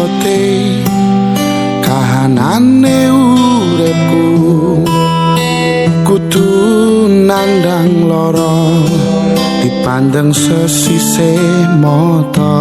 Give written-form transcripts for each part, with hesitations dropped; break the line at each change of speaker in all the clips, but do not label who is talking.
abote kahanane uripku kudu nandang lara dipandang sesise mata.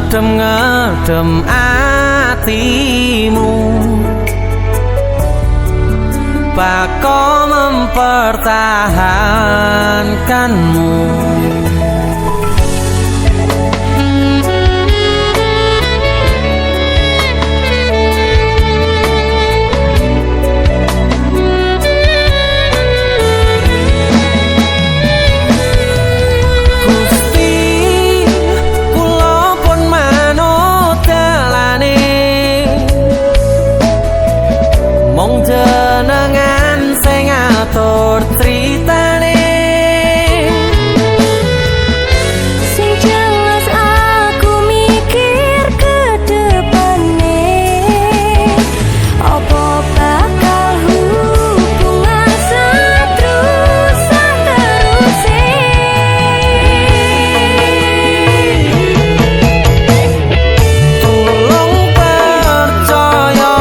ngedem atimu, bako mempertahankanmu. Jenengan sing ngatur tritane,
sing jelas aku mikir ke depane, apa bakal hubungan seterusé.
Tolong percaya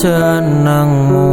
jenengmu.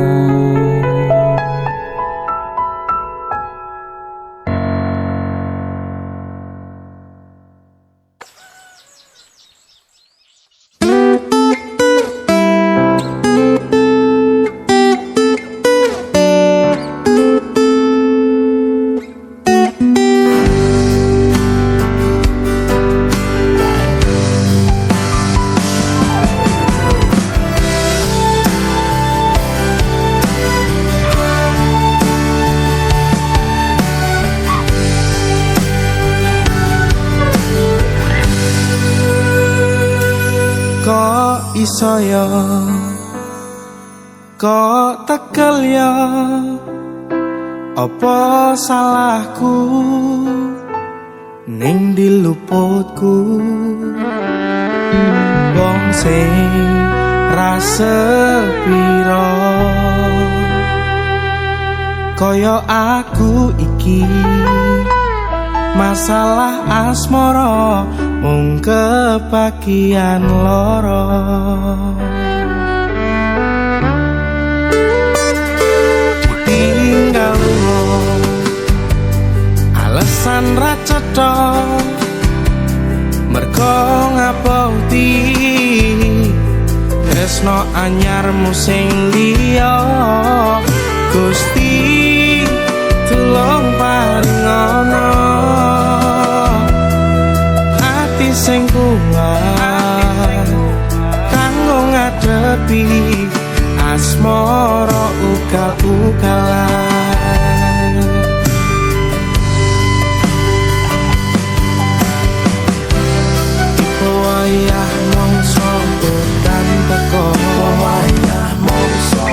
iso ya kok tekel ya apa salahku ning diluputku wong sing rasa piro kaya aku iki masalah asmara mung kebagian loro tinggal alasan ra cetha mergo ngaboti tresno anyarmu sing liya Gusti tulung paringono ati sing kuat kanggo ngadepi asmara ugal-ugalan wayah mongso dan teko wayah mongso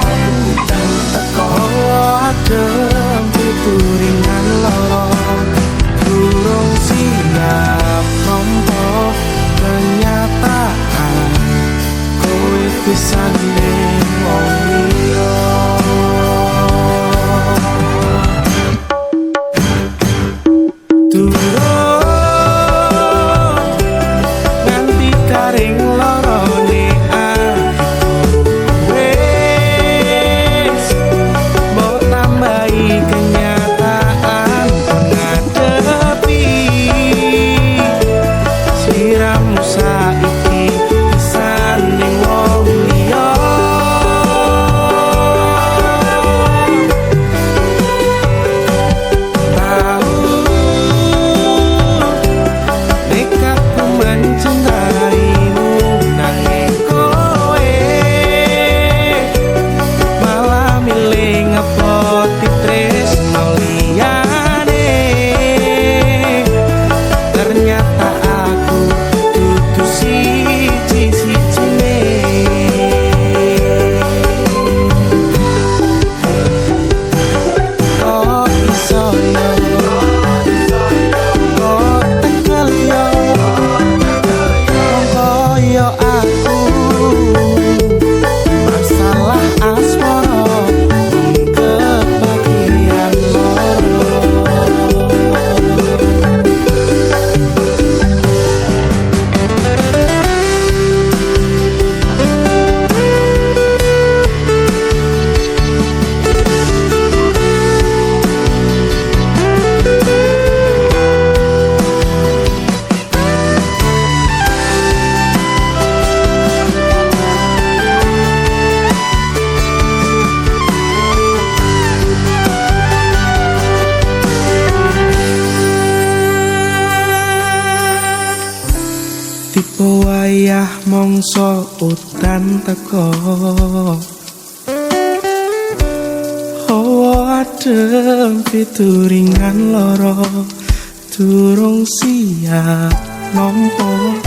dan teko adem pituringan loro durung siap nampa kenyataan kowe pisan ning wong liya tipe wayah mongso udan teko hawa adem pituringan loro durung siap nampa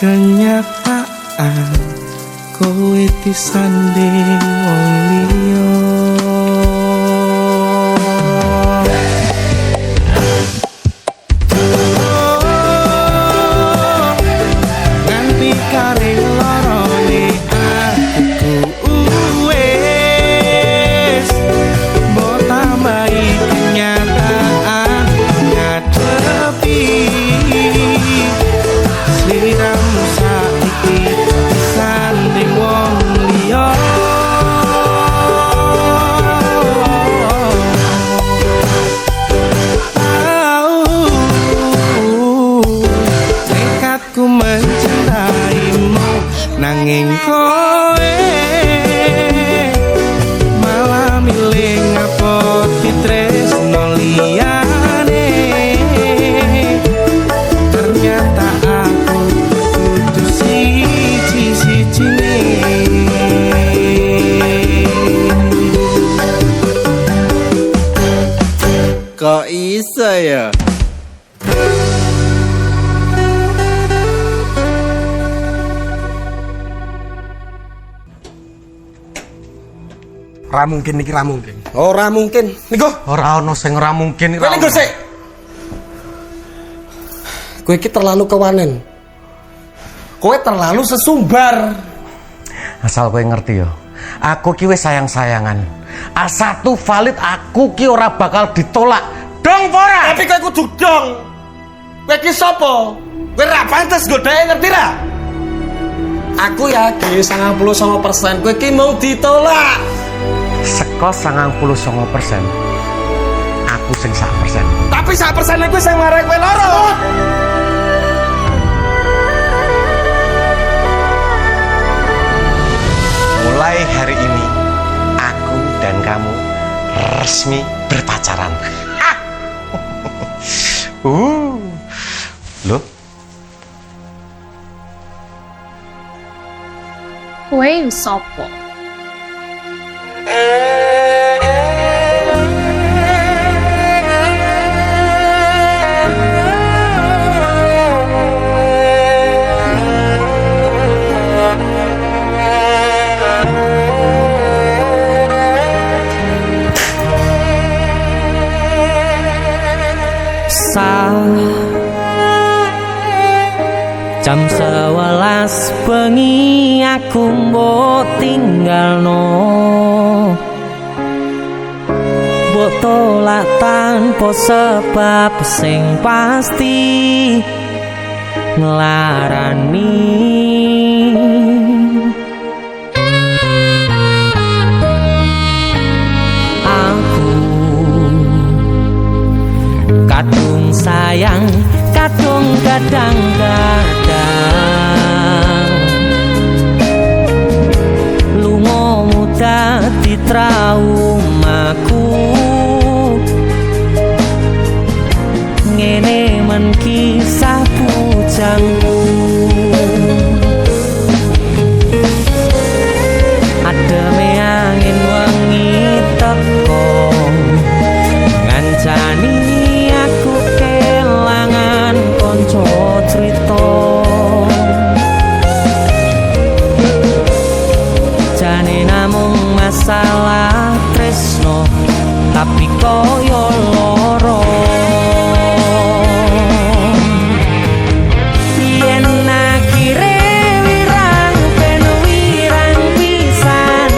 kenyataan kowe disanding wong liya nanging kowe malah milih ngapoti tresno liyane ternyata aku kudu siji-sijine kok iso ya
Ora mungkin iki, ora mungkin.
Ora mungkin. Niku,
Ora ono sing ora mungkin iki.
kowe niku sik. Kowe iki terlalu kewanen. Kowe terlalu sesumbar.
Asal kowe ngerti yo. Aku ki wis sayang-sayangan. A1 valid aku ki ora bakal ditolak. Dong ora?
Tapi kowe kudu dong. Kowe iki sapa? Kowe ra pantes godhae ngerti ra? Aku yakin 99% kowe iki mau ditolak.
Seko 99%. Aku sing 1%.
Tapi 1% kowe sing marai kowe loro.
Mulai hari ini aku dan kamu resmi berpacaran. Loh?
Kowe sapa?
Jam 11 bengi aku mbok tinggalno, mbok tolak tanpa sebab sing pasti nglarani. Aku kadung sayang, kadung kadang-kadang lungamu dadi traumaku. Ngene men kisah bujangku. Ademe angin wengi teko ngancani aku kelangan konco crita. Jane namung masalah tresno tapi koyo loro. Yen akhire wirang ben wirang pisan,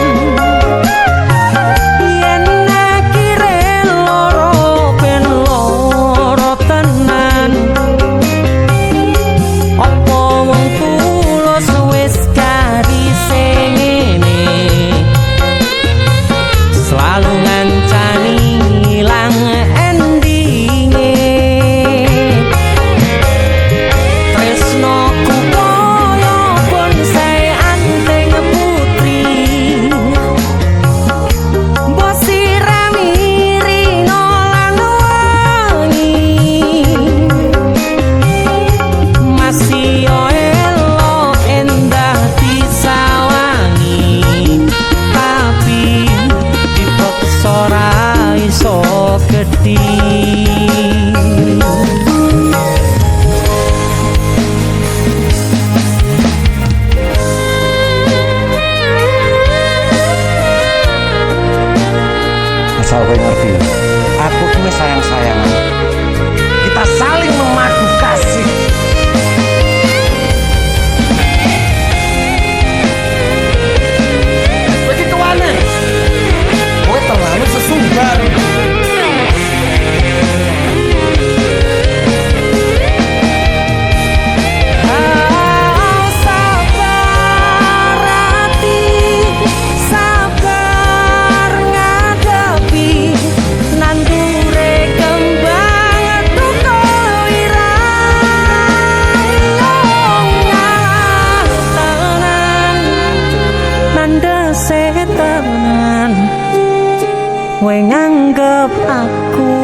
yen akhire loro ben loro tenan. Apa wong tulus wis garise ngene, selalu ngancani ilang endinge. Tresnoku koyo bonsai anteng putri, mbok sirami rino lan wangi. Masih yo elok endah disawangi, tapi dipaksa ora iso gedhi.
Asal kowe ngerti, aku ki sayang-sayangan. Kita saling memadu kasih.
Kowe iki kewanen. Kowe terlalu sesumbar. Sabar hati, sabar ngadepi nandure kembang duka irang tenan, nandese tenan. Kowe nganggep aku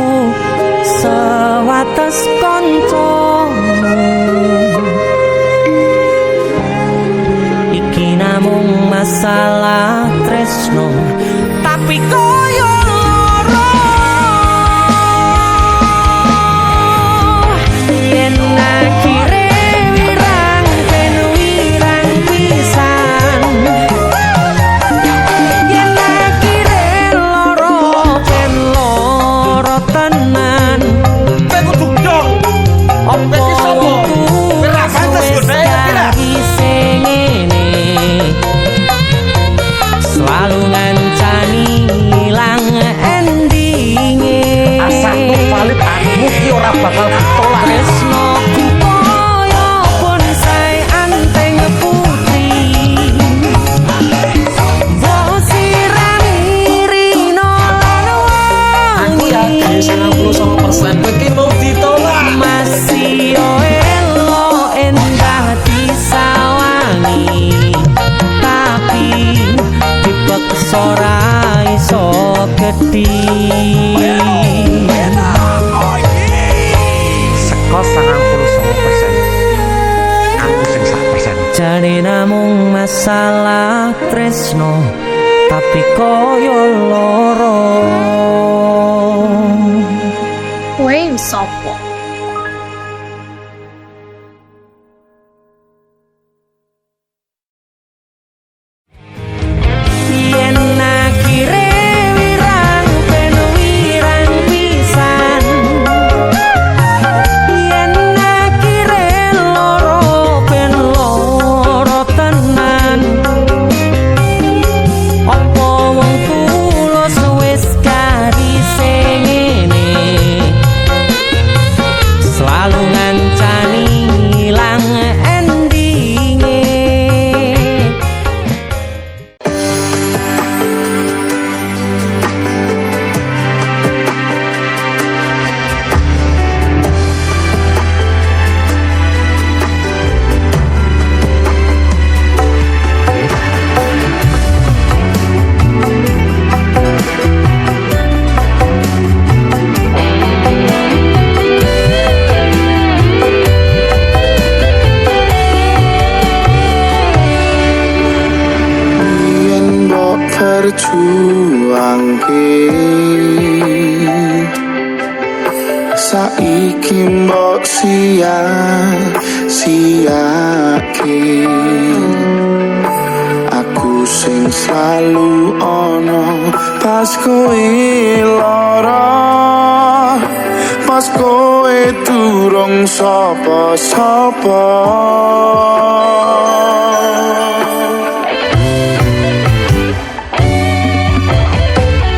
sewates kancamu, iki namung masalah tresno tapi koyo loro. Yen akhire wirang ben wirang pisan, yen akhire
jane namung masalah tresno tapi koyo loro.
Kowe sopo?
Yen akhire wirang ben wirang pisan, yen akhire loro ben loro tenan. Apa wong tulus wis karise ngene, selalu ngancani ilang endinge.
Yen mbok perjuangke saiki mbok sia-siake. Aku sing selalu ono pas kowe lara, pas kowe durung sapa-sapa.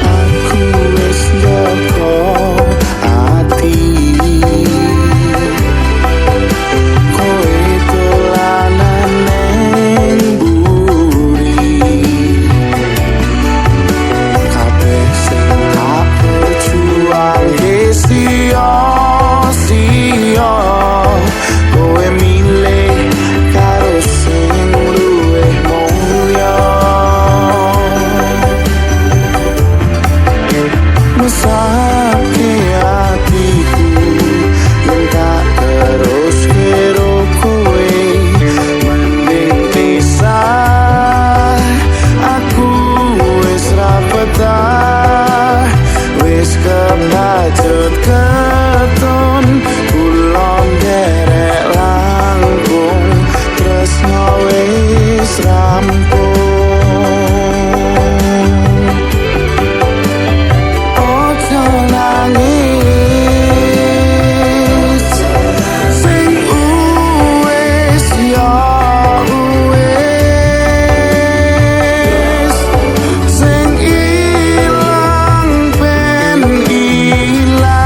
Aku wis njaga ati, kowe dolanan ning mburi. Kabeh sing tak perjuangke sia-sia, kowe milih karo sing luwih mulya. Mesake hatiku yen tak terus karo kowe, mending pisah. Aku wis ra betah, wis kebacut keton, kula nderek langkung, tresno wis rampung. Ojo nangis, sing uwes ya uwes, sing ilang ben ilang.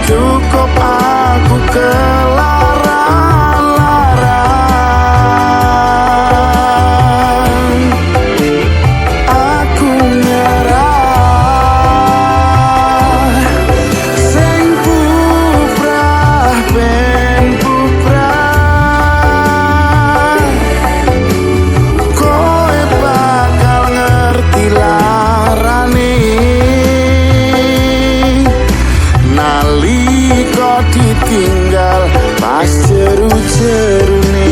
Cukup aku kelaran, aku nyerah. Sing puprah ben puprah, kowe bakal ngerti larane nalika ditinggal pas jeru-jerune.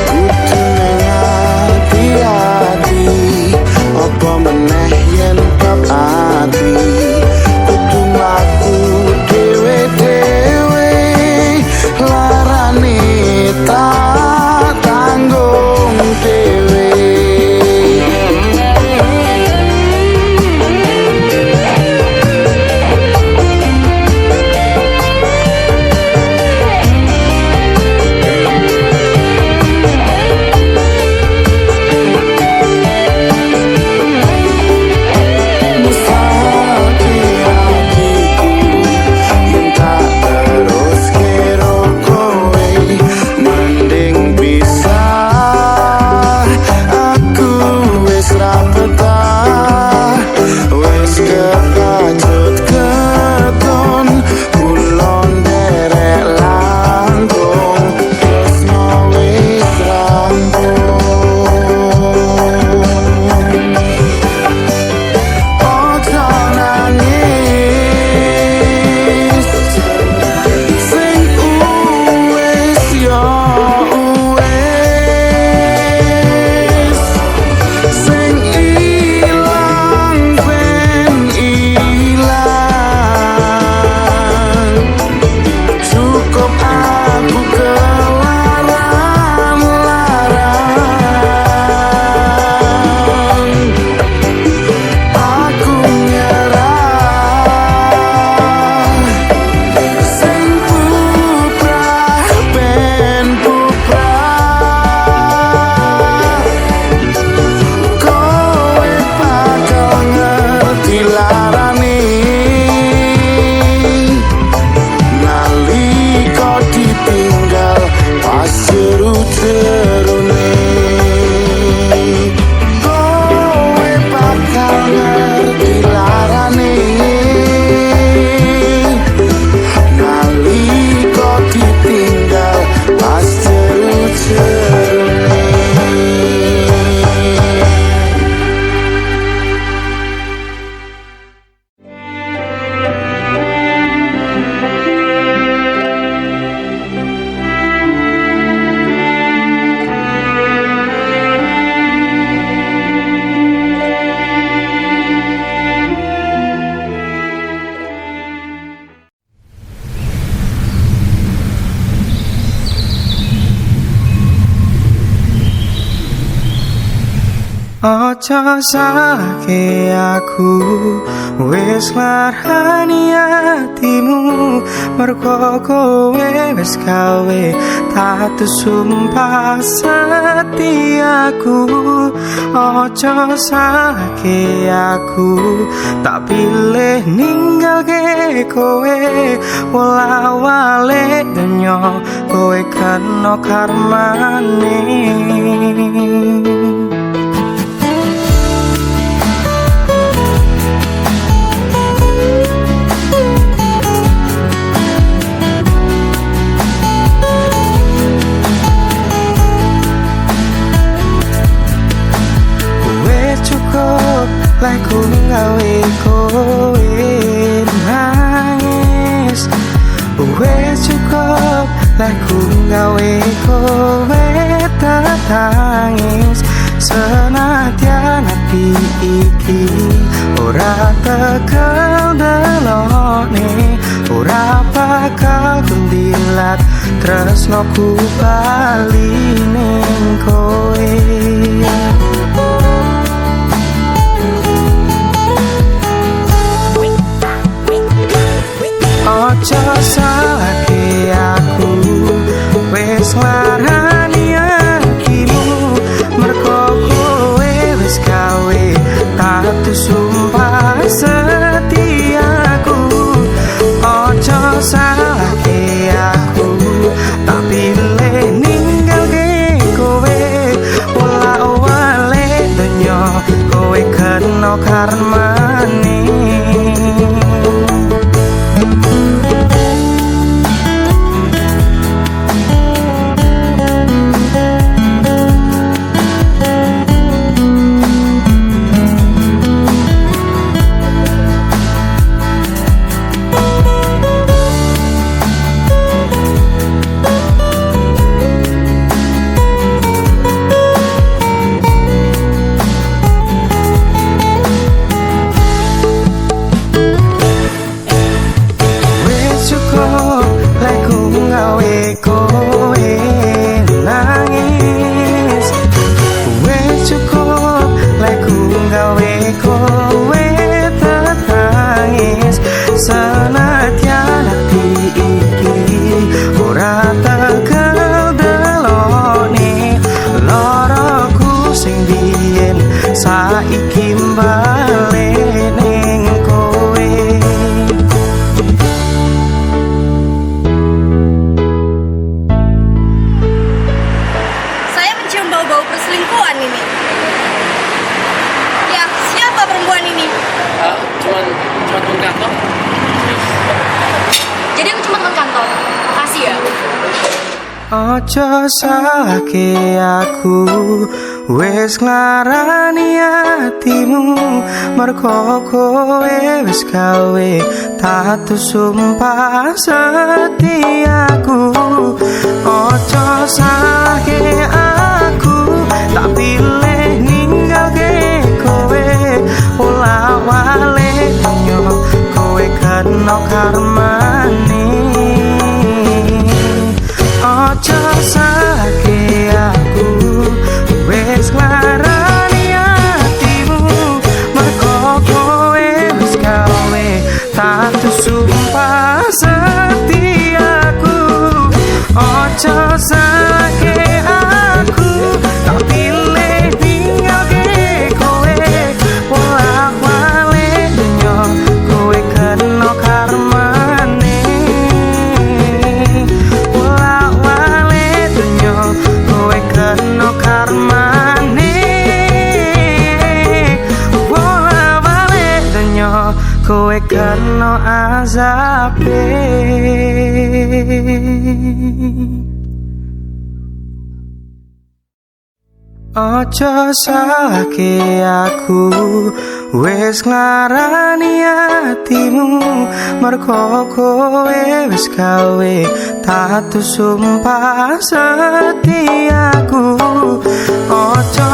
Kudu nang hati-hati, apa meneh yen bab ati. Kudu mlaku dhewe-dhewe, larane tak tanggung dhewe. Ojo salahke aku wis nglarani atimu mergo kowe wis gawe tatu sumpah setiaku. Ojo salahke aku tak pilih ninggalke kowe wala-wale donya kowe kena karmane. Laku gawe kowe nangis, wes cukup. Laku gawe kowe tetangis, senadyan ati iki ora tekel delone, ora bakal kundilat tresnoku bali ning kowe. Ojo salahke aku wis nglarani atimu mergo kowe wis gawe tatu sumpah setiaku. Ojo salahke aku tak pilih ninggalke kowe wala-wale donya kowe kena karmane. Senadyan ati iki ora tekel delone, loroku sing biyen saiki mbale ning kowe.
Saya mencium bau-bau perselingkuhan ini. Ya, siapa perempuan ini?
Cuman temen kantor.
Jadi aku cuma teman kantor. Makasih ya.
Ojo salahke aku wis nglarani atimu mergo kowe wis gawe tatu sumpah setiaku. Ojo salahke aku tak pilih ninggalke kowe wala-wale donya kowe kena karmane. Ojo salahke aku wis nglarani atimu mergo kowe wis gawe tatu sumpah setiaku. Ojo salahke aku tak pilih ninggalke kowe wala-wale donya kowe kena karmane. Wala-wale donya kowe kena karmane. Wala-wale donya kowe kena azabe. Ojo salahke aku wis nglarani atimu mergo kowe wis gawe tatu sumpah setiaku. Ojo